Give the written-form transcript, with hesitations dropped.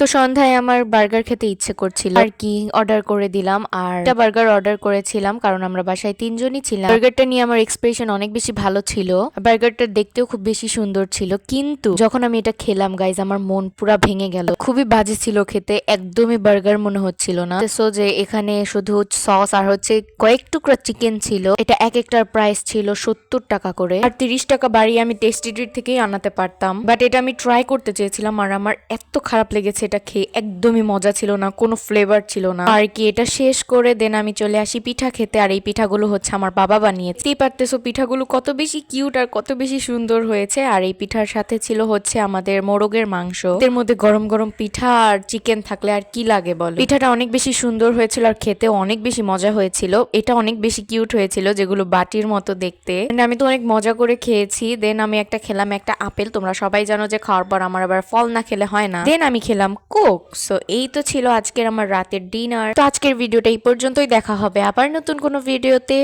তো সন্ধ্যায় আমার বার্গার খেতে ইচ্ছে করছিল আর কি অর্ডার করে দিলাম। আর একটা বার্গার অর্ডার করেছিলাম কারণ আমরা বাসায় 3 জনই ছিলাম। বার্গারটা নিয়ে আমার এক্সপ্রেশন অনেক বেশি ভালো ছিল। বার্গারটা দেখতেও খুব বেশি সুন্দর ছিল, কিন্তু যখন আমি এটা খেলাম গাইজ আমার মন পুরা ভেঙে গেল। খুবই বাজে ছিল খেতে, একদমই বার্গার মনে হচ্ছিল না। সো যে এখানে শুধু সস আর হচ্ছে কয়েক টুকরা চিকেন ছিল। এটা এক একটার প্রাইস ছিল 70 টাকা করে, আর 30 টাকা বাড়িয়ে আমি টেস্টি ট্রিট থেকেই আনাতে পারতাম। বাট এটা আমি ট্রাই করতে চেয়েছিলাম আর আমার এত খারাপ লেগেছে এটা খেয়ে, একদমই মজা ছিল না, কোনো ফ্লেভার ছিল না আর কি। এটা শেষ করে দেন আমি চলে আসি পিঠা খেতে। আর এই পিঠাগুলো হচ্ছে আমার বাবা বানিয়েছে। পারতেছো পিঠাগুলো কত বেশি কিউট আর কত বেশি সুন্দর হয়েছে। আর এই পিঠার সাথে ছিল হচ্ছে আমাদের মোরগের মাংস। এর মধ্যে গরম গরম পিঠা আর চিকেন থাকলে আর কি লাগে বলো। পিঠাটা অনেক বেশি সুন্দর হয়েছিল আর খেতেও অনেক বেশি মজা হয়েছিল। এটা অনেক বেশি কিউট হয়েছিল, যেগুলো বাটির মতো দেখতে। আমি তো অনেক মজা করে খেয়েছি। দেন আমি একটা খেলাম একটা আপেল। তোমরা সবাই জানো যে খাওয়ার পর আমার আবার ফল না খেলে হয় না। দেন আমি খেলাম কোক। সো এই তো ছিল আজকের আমার রাতের ডিনার। তো আজকের ভিডিওটা এই পর্যন্তই, দেখা হবে আবার নতুন কোনো ভিডিওতে।